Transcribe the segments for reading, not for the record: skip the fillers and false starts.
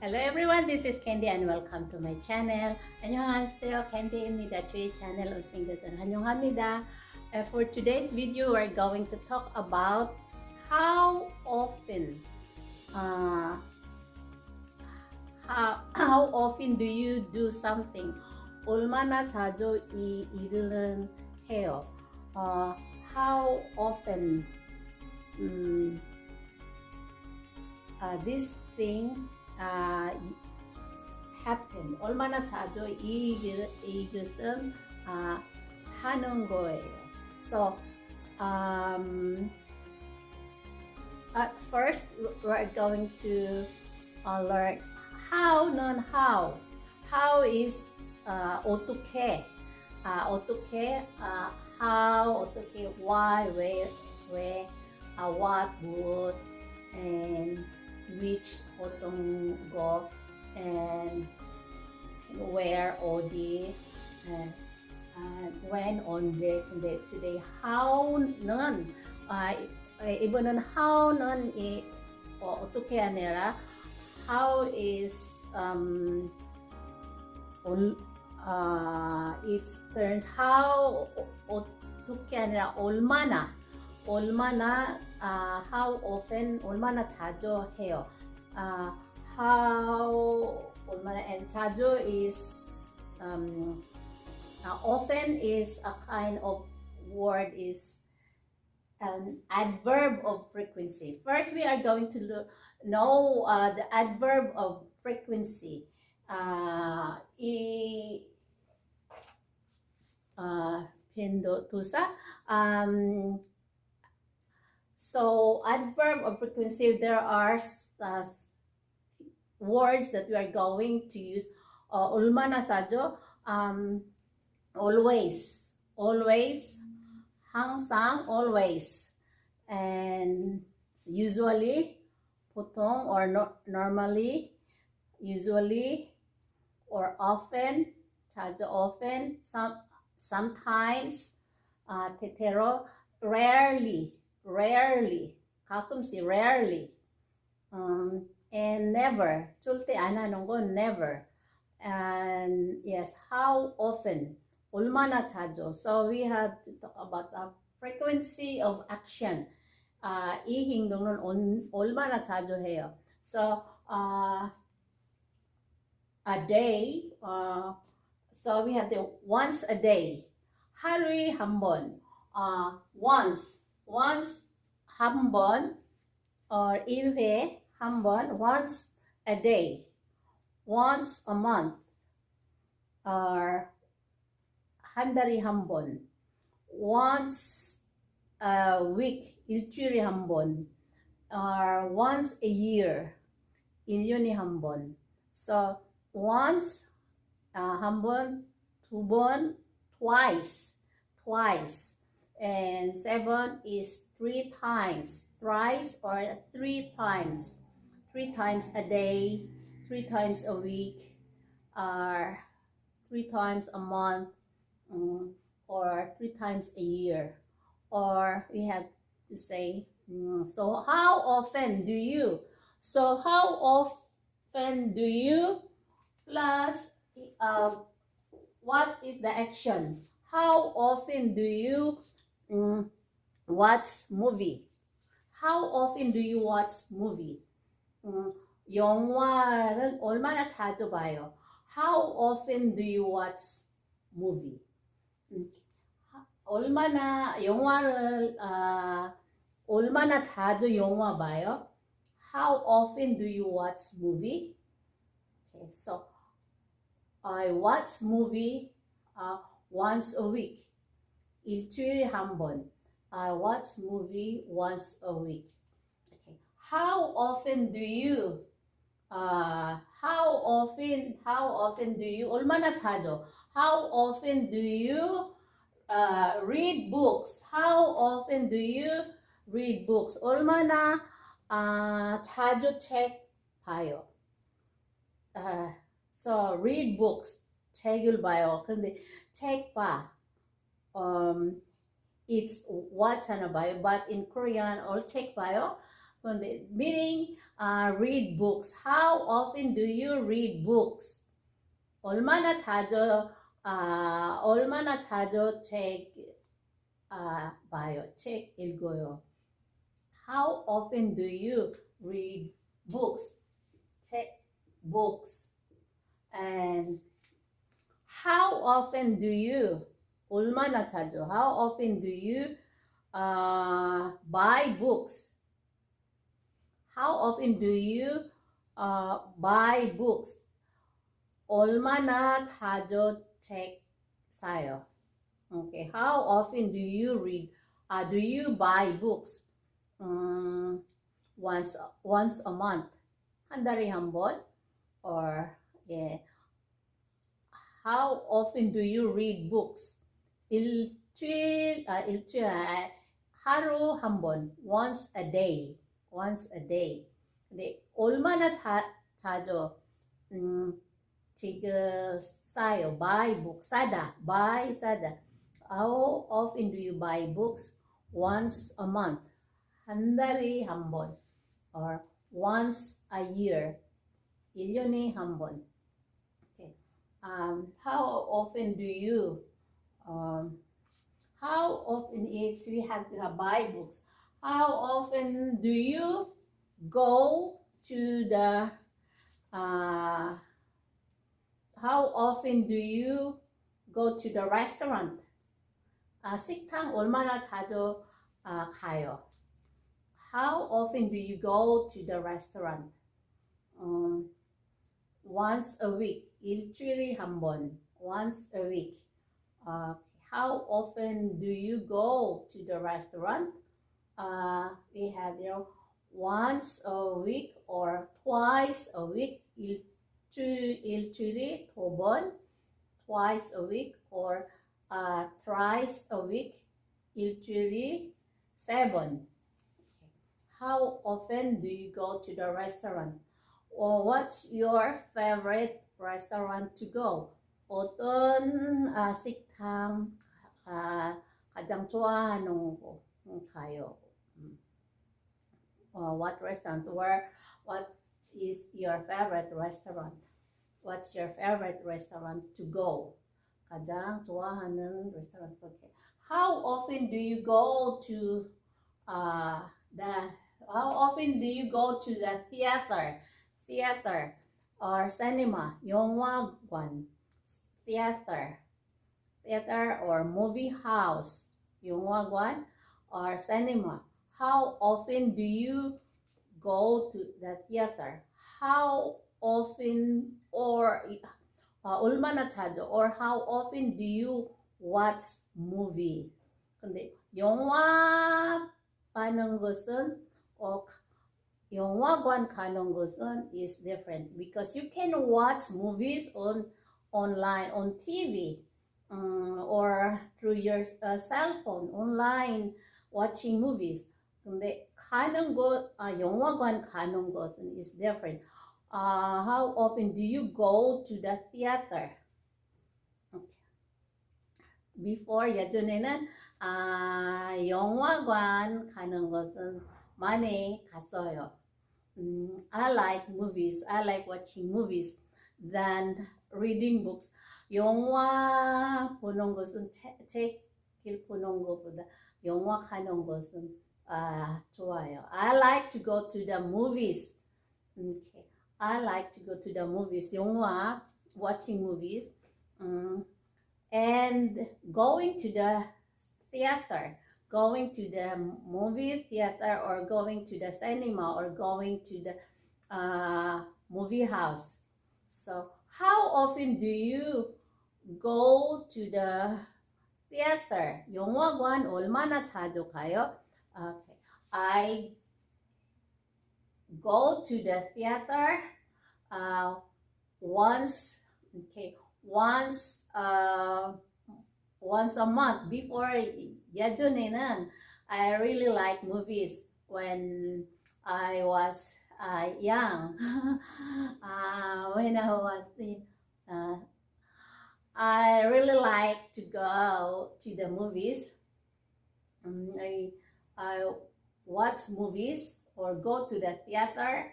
Hello everyone, this is Candy and welcome to my channel. 안녕하세요, Candy입니다. 저희 채널 오신 것을 환영합니다. For today's video, we're going to talk about how often how often do you do something? 얼마나 자주 이 일을 해요? How often this thing happen. 얼마나 자주 이것은 하는 거예요. So at first we're going to learn how는 how. How is 어떻게 어떻게 how 어떻게 why where what would and which 어떤 거 and where 어디 when 언제. 근데 today how는 이번은 how는 어떻게 아니라 how is its turns how 어떻게 아니라 얼마나 how often 얼마나 자주 해요. How 얼마나 and 자주 is often is a kind of word is an adverb of frequency. First we are going to know the adverb of frequency. Pindotusa. So adverb of frequency, there are words that we are going to use. 얼마나 자주, always, 항상, always, and usually, 보통, or normally, usually, or often, 자주, often, sometimes, 때때로, rarely, 가끔씩 rarely, and never, 절대 안 하는 건 never, and yes, how often, 얼마나 자주. So we have to talk about the frequency of action. 이 행동은 얼마나 자주 해요. So a day, so we have the once a day, 하루에 한 번, once 한 번, or 1회 한 번, once a day, once a month, or 한 달에 한 번, once a week, 일주일에 한 번, or once a year, 1년에 한 번. So once, 한 번, 두 번, twice, and 7 is 3 times, thrice or 3 times a day, 3 times a week, or 3 times a month, or 3 times a year. Or we have to say, so how often do you? So how often do you plus what is the action? How often do you watch movie? How often do you watch movie? 영화를 얼마나 자주 봐요? How often do you watch movie? 얼마나 영화를 얼마나 자주 영화 봐요? How often do you watch movie? Okay, so I watch movie once a week. 일주일에 한 번. I watch movie once a week. Okay. How often do you? How often do you? 얼마나 자주? How often do you read books? How often do you read books? 얼마나 자주 책 봐요? So read books. 책을 봐요. 근데 책 봐. It's watch 하나 봐요. But in Korean, or 책 봐요. Meaning, read books. How often do you read books? 얼마나 자주 책 봐요? 책 읽어요? How often do you read books? Check books. And how often do you, 얼마나 자주, how often do you buy books? How often do you buy books? 얼마나 자주 책 사요? Okay, how often do you read? Do you buy books? Once a month. 한 달에 한 번? Or yeah. How often do you read books? 일주일, 하루 한 번. Once a day. Once a day. 근데 얼마나 자주 지금 사요? Buy books. 사다. Buy, 사다. How often do you buy books? Once a month. 한 달에 한 번. Or once a year. 1년에 한 번. Okay. How often do you how often is we have to buy books? How often do you go to the how often do you go to the restaurant? 식당 얼마나 자주 가요? How often do you go to the restaurant? Once a week. 일주일에 한 번. Once a week. How often do you go to the restaurant? We have once a week or twice a week. 일주일에 두 번. Twice a week or thrice a week. 일주일에 세 번. How often do you go to the restaurant? Or what's your favorite restaurant to go? 어떤 식당 가장 좋아하는 거 가요? What restaurant? What is your favorite restaurant? What's your favorite restaurant to go? 가장 좋아하는 restaurant. Okay. How often do you go to How often do you go to the theater or cinema? 영화관. Theater or movie house. 영화관 or cinema. How often do you go to the theater? How often or 얼마나 자주 or how often do you watch movie? 근데 영화 가는 것은 영화관 가는 것은 is different because you can watch movies online on TV or through your cell phone online watching movies. 근데 가는 것 영화관 가는 것은 is different. How often do you go to the theater? Okay. Before 예전에는 영화관 가는 것은 많이 갔어요. I like movies. I like watching movies than reading books. 영화 보는 것은 책을 보는 것보다 영화 가는 것은 좋아요. I like to go to the movies. Okay. I like to go to the movies. 영화, watching movies. And going to the theater, going to the movie theater or going to the cinema or going to the movie house. So how often do you go to the theater? 영화관 얼마나 자주 가요? Okay. I go to the theater once a month. Before 예전에는 I really like movies when I was young. When I was I really like to go to the movies. I watch movies or go to the theater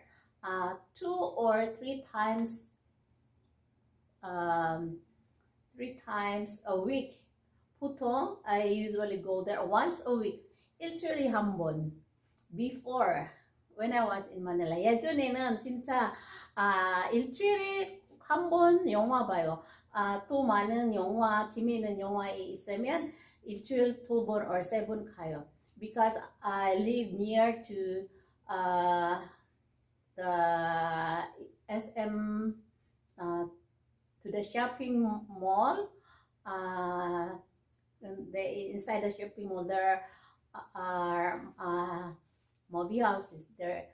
2 or 3 times, um, 3 times a week. 보통 I usually go there once a week. 일주일에 한 번. Before, when I was in Manila. 예전에는 진짜 일주일에 한 번 영화 봐요. 또 많은 영화, 재미있는 영화에 있으면 일주일 2번 or 3번 가요. Because I live near to the SM, to the shopping mall. Inside the shopping mall, there are movie houses. There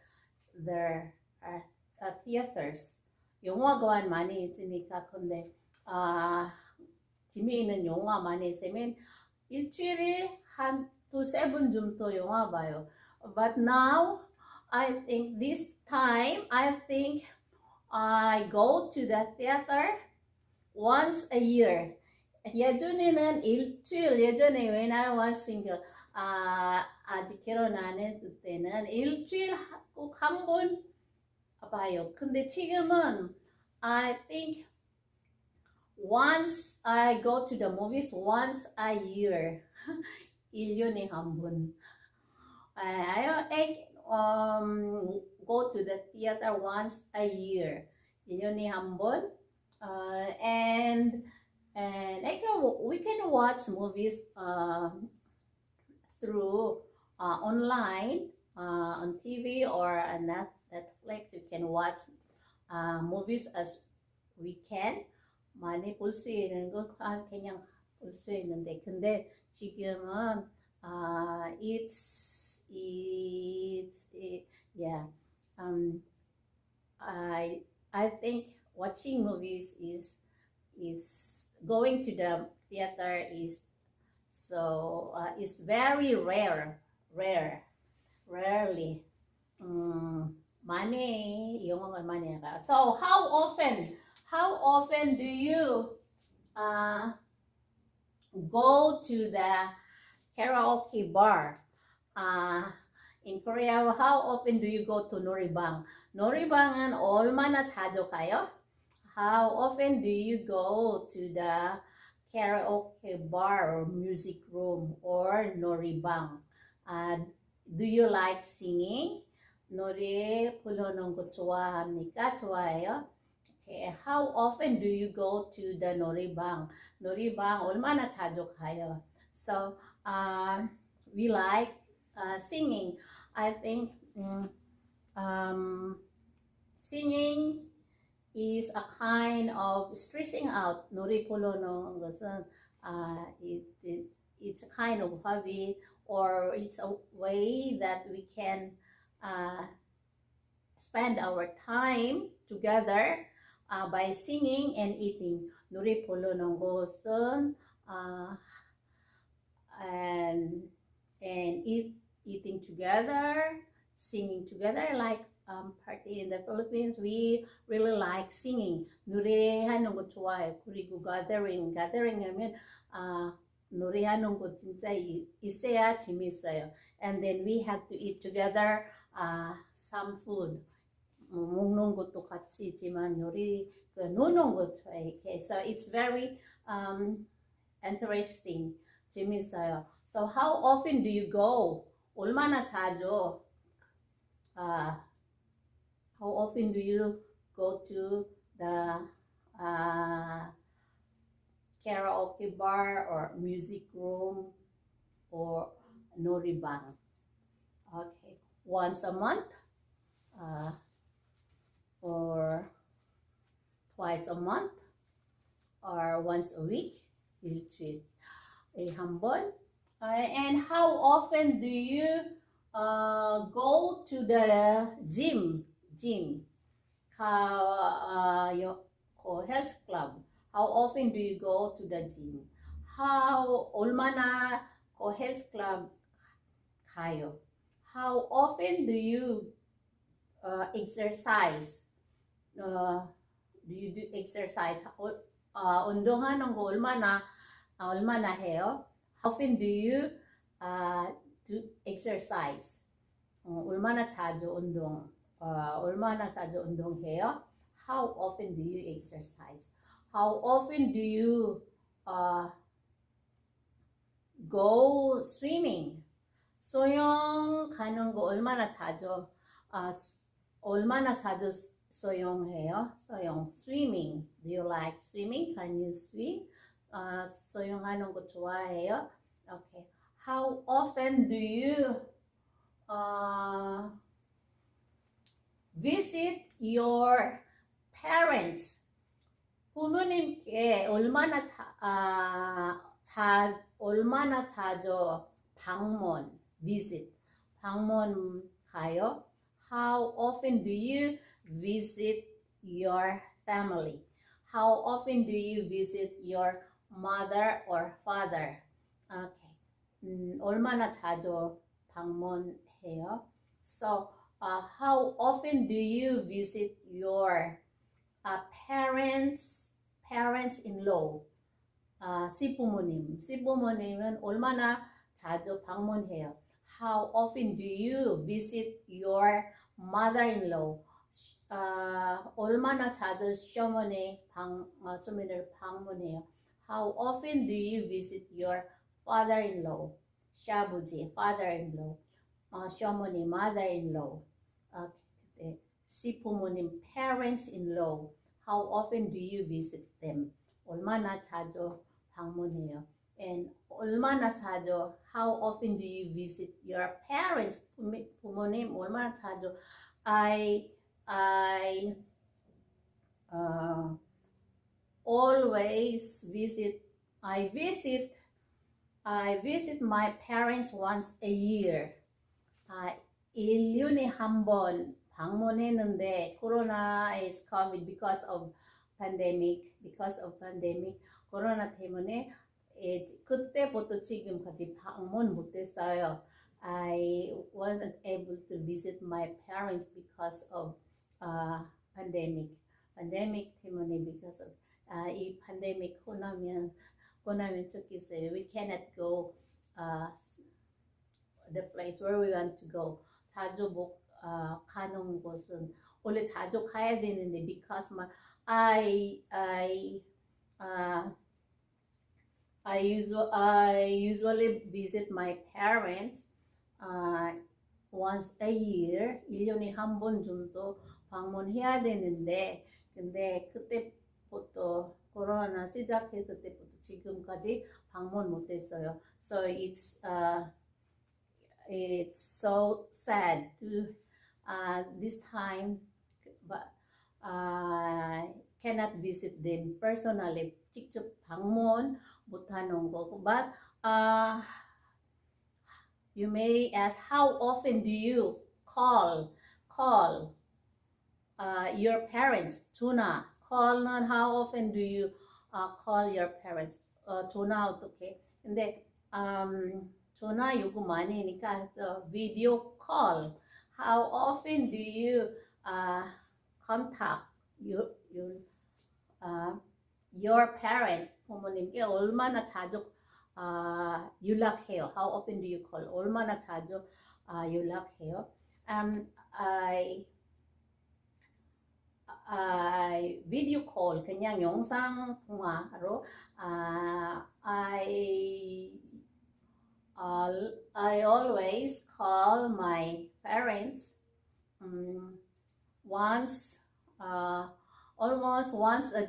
are theaters. 영화관 많이 있으니까 근데 재미있는 영화 많이 있으면 일주일에 한 2-7 정도 영화 봐요. But now I think this time I go to the theater once a year. 예전에는 일주일, 예전에 when I was single, 아직 결혼 안 했을 때는 일주일 꼭 한 번 봐요. 근데 지금은 I think once I go to the movies once a year. 1년에 한 번. I go to the theater once a year. 1년에 한 번. And we can watch movies through online, on TV or on Netflix. You can watch movies as we can. 많이 볼 수 있는 거 그냥 볼 수 있는데 근데 지금은 yeah. I think watching movies is going to the theater is so it's very rarely. 많이 영화를 많이 해가. So how often do you go to the karaoke bar? In Korea, how often do you go to 노래방? 노래방은 얼마나 자주 가요? How often do you go to the karaoke bar or music room or 노래방? Do you like singing? 노래 부르는 거 좋아합니까? 좋아해요? Okay. How often do you go to the 노래방? 노래방 얼마나 자주 가요? So we like singing. I think singing is a kind of stressing out. 노래 부르는 것은 it's a kind of hobby, or it's a way that we can spend our time together by singing and eating. 노래 부르는 것은 and eating together, singing together, like party in the Philippines. We really like singing. 노래하는 거 좋아해요. 그리고 gathering 하면 노래하는 거 진짜 있어야 재밌어요. And then we have to eat together some food. 먹는 것도 같이지만 노는 거 좋아해. So it's very interesting. 재밌어요. So how often do you go? 얼마나 자주? How often do you go to the karaoke bar or music room or 노래방? Okay, once a month or twice a month or once a week? 일주일에 한 번. And how often do you go to the gym? Your health club. How often do you go to the gym? 얼마나 health club 가요? How often do you exercise? Do you do exercise? 운동하는 거 얼마나 해요? How often do you do exercise? 얼마나 자주 얼마나 자주 운동해요? How often do you exercise? How often do you uh, go swimming? 수영 가는 거 아, 얼마나 자주 수영해요? 수영, swimming. Do you like swimming? Can you swim? 수영하는 거 좋아해요? Okay. How often do you uh, visit your parents? 부모님께 얼마나 자주 visit, 방문 가요? How often do you visit your family? How often do you visit your mother or father? Okay. 얼마나 자주 방문해요? So, how often do you visit your parents-in-law? 시부모님은 얼마나 자주 방문해요? How often do you visit your mother-in-law? 얼마나 자주 시어머니를 방문해요? How often do you visit your father-in-law? 시아버지, father-in-law. 시어머니, mother-in-law. 시부모님, parents-in-law. How often do you visit them? 얼마나 자주 방문해요? And 얼마나 자주, how often do you visit your parents? 부모님, 얼마나 자주? I always visit, I visit my parents once a year. 1년에 한 번 방문했는데 코로나 is COVID because of pandemic 코로나 때문에 그때부터 지금까지 방문 못했어요. I wasn't able to visit my parents because of pandemic 때문에 because of 이 pandemic 끝나면 좋겠어요. We cannot go the place where we want to go. 자주 가는 곳은 원래 자주 가야 되는데 because I usually visit my parents once a year. 1년에 한 번 정도 방문해야 되는데 근데 그때부터 코로나 시작했을 때부터 지금까지 방문 못했어요. So it's so sad to this time, but cannot visit them personally. 직접 방문 못하는 거고. But you may ask, how often do you call your parents? 전화. call는 how often do you call your parents? 전화 어떻게? 근데 전화 요구 많이 하니까 video call. How often do you contact your parents? 부모님께 얼마나 자주 연락해요? How often do you call? 얼마나 자주 연락해요? I video call, 그냥 영상 통화로 I always call my parents almost once a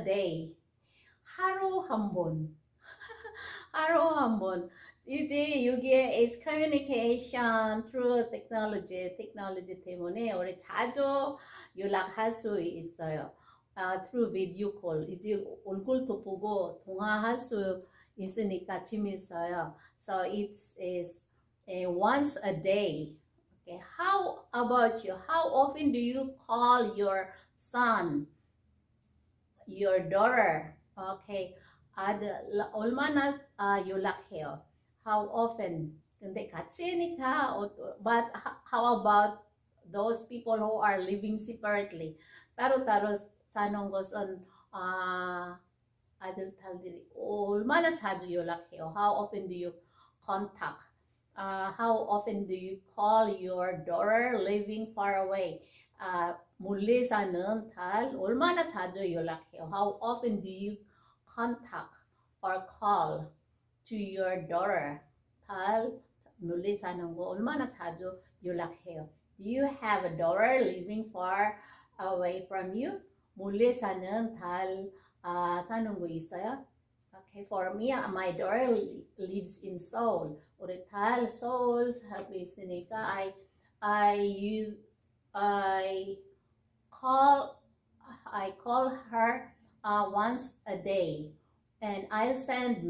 day. 하루 한 번. 하루 한 번. 이제 여기에 is communication through technology 때문에 우리 자주 연락할 수 있어요. through video call. 이제 얼굴도 보고 통화할 수 있으니까 재밌어요. So it is once a day. Okay. How about you? How often do you call your son, your daughter? Okay. 얼마나 연락해요? How often? 근데 같이 하니까 but how about those people who are living separately? 따로따로 사는 것은 아들, 딸들이 얼마나 자주 연락해요? How often do you contact? How often do you call your daughter living far away? 멀리 사는 딸 얼마나 자주 연락해요? How often do you contact or call to your daughter? 딸 멀리 사는 거 얼마나 자주 연락해요? Do you have a daughter living far away from you? 멀리 사는 딸 사는 거 있어요? Okay, for me, my daughter lives in Seoul. 우리 딸 서울 살고 있으니까 I use I call I call her once a day, and I send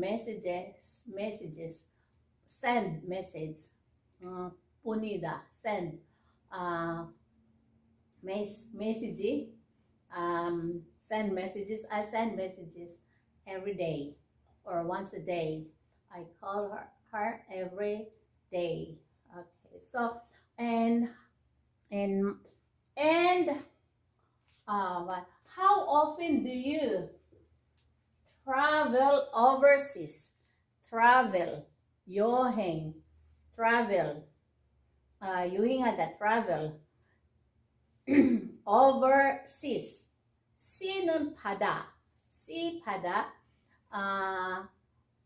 send message. 보내다 send message send messages. I send messages every day or once a day. I call her every day. Okay, so and and and how often do you travel overseas? Travel, 여행, travel, 여행하다, travel. overseas. C는 바다, sea 바다.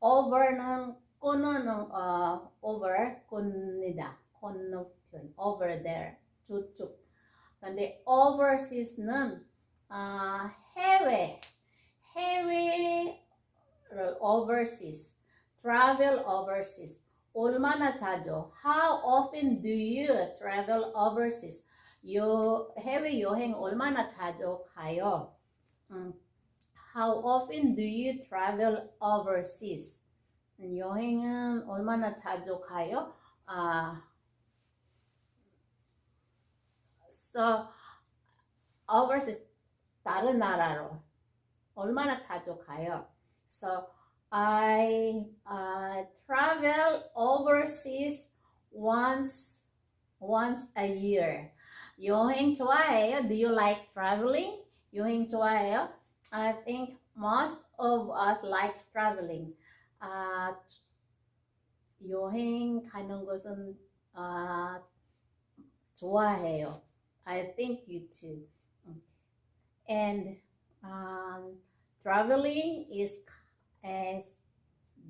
over는 over 건너다, 건너편, over there, 저쪽. 근데 overseas는 해외를 overseas, travel overseas. 얼마나 자주? How often do you travel overseas? 해외 여행 얼마나 자주 가요? How often do you travel overseas? 여행은 얼마나 자주 가요? So overseas 다른 나라로 얼마나 자주 가요? So I travel overseas once a year. 여행 좋아해요? Do you like traveling? 여행 좋아해요? I think most of us likes traveling. 여행 가는 것은 좋아해요. I think you too. And traveling is a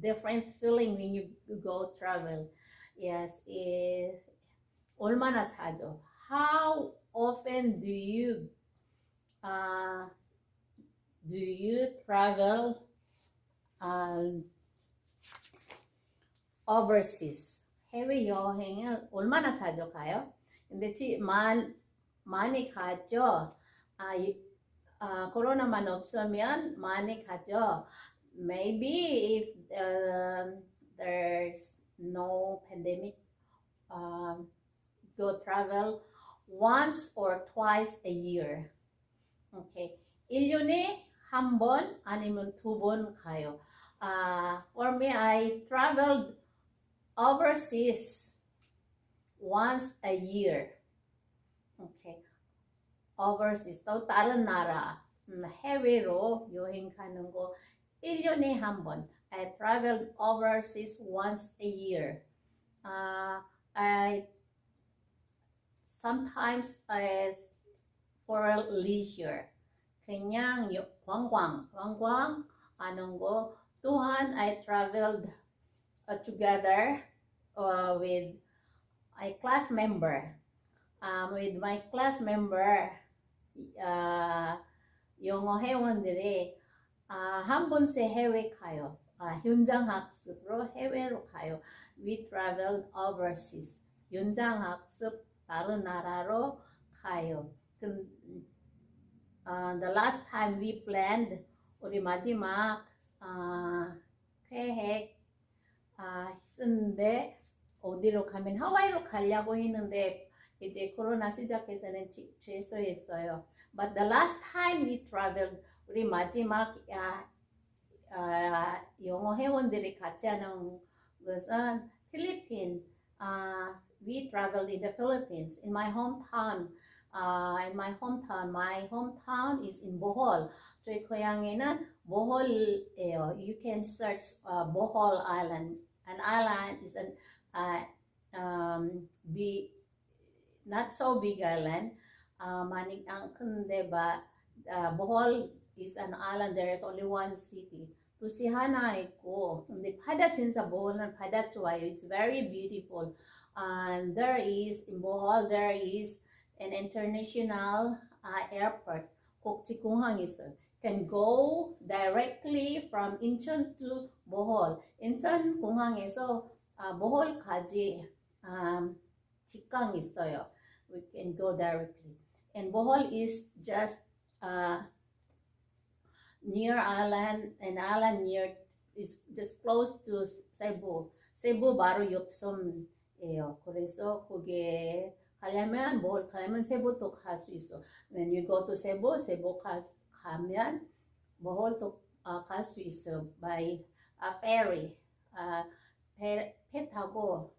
different feeling when you go travel. Yes, 얼마나 자주? How often do you travel overseas? 해외 여행을 얼마나 자주 가요? 근데 많이 가죠. 코로나만 없으면 많이 가죠. Maybe if there's no pandemic, go travel once or twice a year. Okay. 1년에 한 번 아니면 2번 가요. For me, I traveled overseas once a year. Okay. overseas, 또 다른 나라, 해외로 여행 가는 거 1년에 한 번. I traveled overseas once a year. I sometimes for leisure. 그냥 관광 하는 거. 또한 I traveled together with a class member. With my class member, 영어 회원들이 한 번씩 해외 가요. 현장 학습으로 해외로 가요. We travel overseas. 현장 학습 다른 나라로 가요. The last time we planned, 우리 마지막 계획 했는데 어디로 가면 하와이로 가려고 했는데 이제 코로나 시작해서는 취소했어요. But the last time we traveled, 우리 마지막 영어 회원들이 같이 하는 것은 필리핀. We traveled in the Philippines, in my hometown. My hometown is in Bohol. 저희 고향에는 보홀이에요. You can search Bohol Island. An island is big, not so big island. Manig ang kunde ba, Bohol is an island. There is only one city. Tusihana ko. Hindi pada sa Bohol na pada tuwayo. It's very beautiful. And there is in Bohol there is an international airport. Kokchikunghang is can go directly from Incheon to Bohol. Incheon 공항에서 보홀까지 직항 있어요. We can go directly. And Bohol is just near island, an island near is just close to Cebu. Cebu 바로 옆섬이에요. 그래서 거기에 가려면 Bohol 가려면 세부도 갈 수 있어. When you go to Cebu, 세부 가면 Bohol도 갈 수 있어 by ferry. 배 타고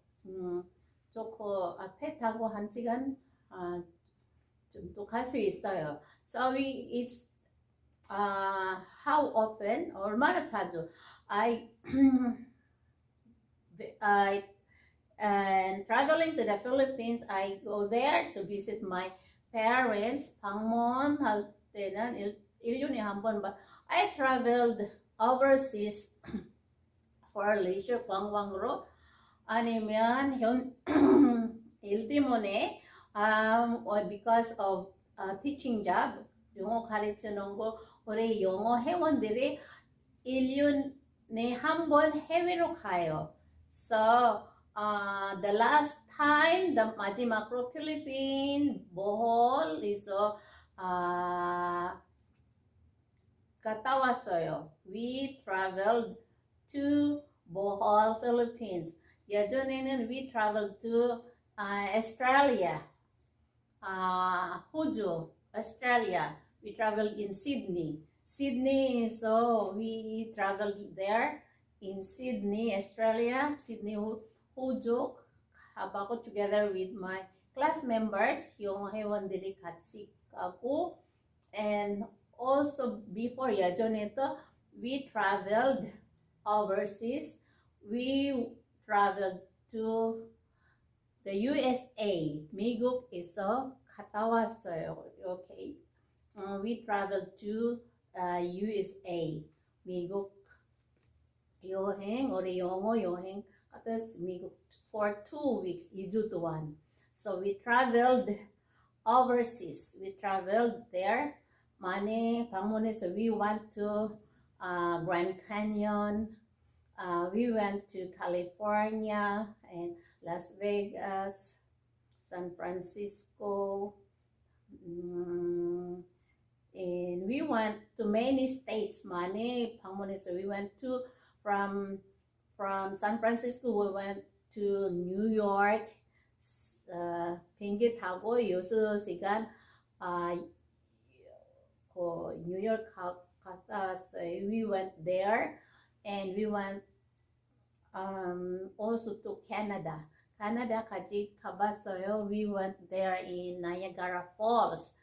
배 타고 1시간 정도 갈 수 있어요. So it's how often 얼마나 자주 I and traveling to the Philippines, I go there to visit my parents. 방문할 때는 1년에 한 번. But I traveled overseas for leisure 관광으로 아니면 일 때문에 or because of teaching job 영어 가르치는 거 우리 영어 회원들이 1년에 한 번 해외로 가요. So the last time the 마지막으로 필리핀 보홀에서 갔다 왔어요. We traveled to Bohol, Philippines. 예전에는 we traveled to Australia, 호주, Australia. We traveled in Sydney. Sydney, so we traveled there in Sydney, Australia, Sydney, 호주. 하고 together with my class members, yung 회원들이 같이 가고, and also before 예전에 또 we traveled overseas. We traveled to the USA. 미국에서 갔다 왔어요. Okay. We traveled to USA. 미국 여행, 우리 영어 여행 갔다 미국 for 2 weeks, 2주 동안. So we traveled overseas. We traveled there. 많이 방문해서 we went to Grand Canyon. We went to California and Las Vegas, San Francisco, and we went to many states. 많이 방문해서 we went to from San Francisco. We went to New York. 비행기 타고 6시간 뉴욕 갔다 왔어요. We went there and we went also to Canada. Canada까지 가봤어요. We went there in Niagara Falls.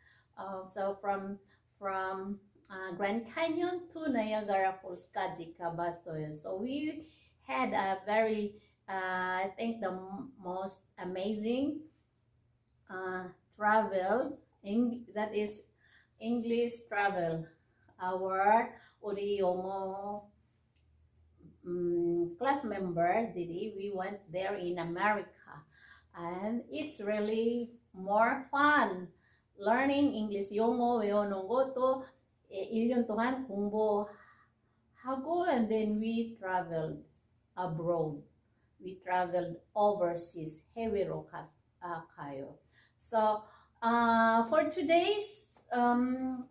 So from Grand Canyon to Niagara Falls까지 가봤어요. So we had a very I think the most amazing travel that is English travel. Our 우리 영어 class member Didi, we went there in America, and it's really more fun learning English. 영어 외우는 것도 1년 동안 공부하고, and then we traveled abroad. We traveled overseas. 해외로 가요. So for today's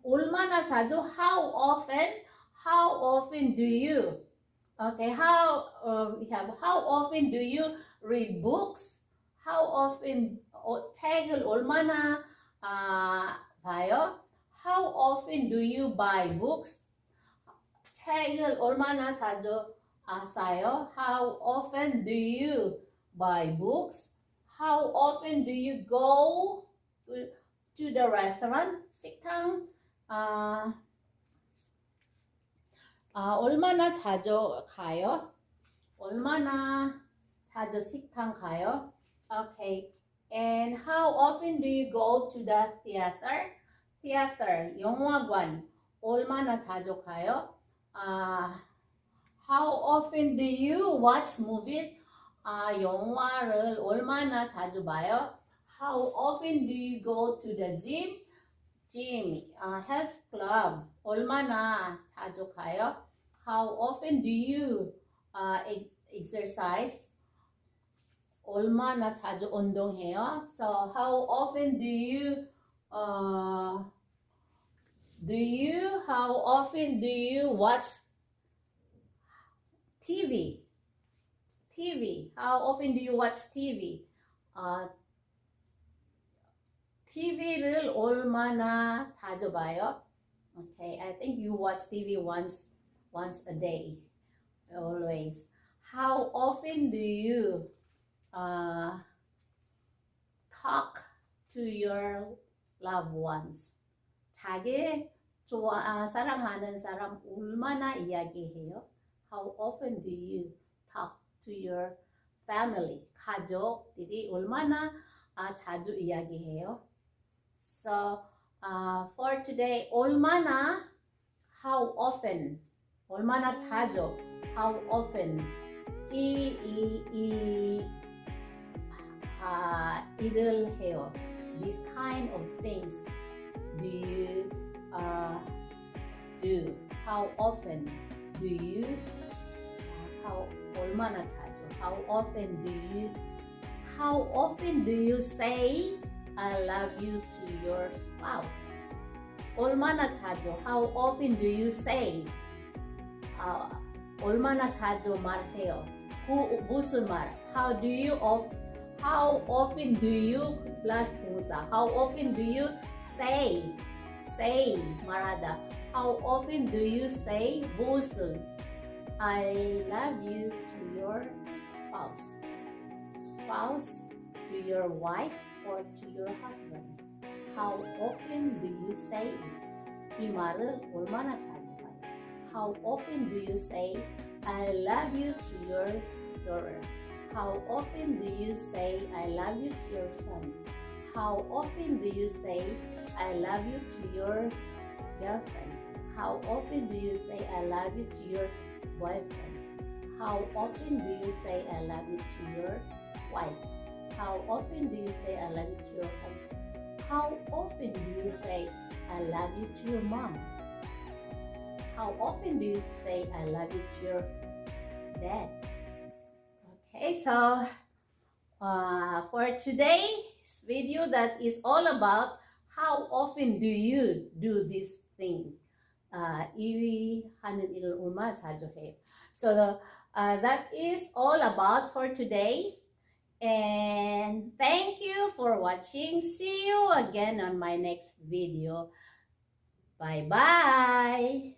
얼마나 자주, how often do you, okay, how often do you read books? How often 책을 얼마나 봐요? How often do you buy books? 책을 얼마나 자주 사요? How often do you buy books? How often do you go to the restaurant? 식당 얼마나 자주 가요? 얼마나 자주 식당 가요? Okay. And how often do you go to the theater? Theater, 영화관. 얼마나 자주 가요? How often do you watch movies? 영화를 얼마나 자주 봐요? How often do you go to the gym? Gym, health club. 얼마나 자주 가요? How often do you exercise? 얼마나 자주 운동해요? So how often how often do you watch TV? TV. How often do you watch TV? TV를 얼마나 자주 봐요? Okay, I think you watch TV once a day, always. How often do you talk to your loved ones? 자기 사랑하는 사람 얼마나 이야기해요? How often do you talk to your family? 가족들이 얼마나 자주 이야기해요? So for today, 얼마나, how often, 얼마나 자주, how often, 일을 해요. This kind of things do you do? How often do you? 얼마나 자주? How often do you say I love you to your spouse? 얼마나 자주? How often do you say? 얼마나 자주 말해요? 무슨 말? How often do you plus 동사? How often do you say 말하다? How often do you say 무슨? I love you to your spouse. Spouse to your wife or to your husband. How often do you say it? 이 말을 얼마나 자주 해요? How often do you say I love you to your daughter? How often do you say I love you to your son? How often do you say I love you to your girlfriend? How often do you say I love you to your boyfriend? How often do you say I love you to your wife? How often do you say I love you to your husband? How often do you say I love you to your mom? How often do you say I love you to your dad? Okay, so for today's video, that is all about how often do you do this thing. 이 하는 일을 얼마나 자주 해요. So that is all about for today. And thank you for watching. See you again on my next video. Bye bye.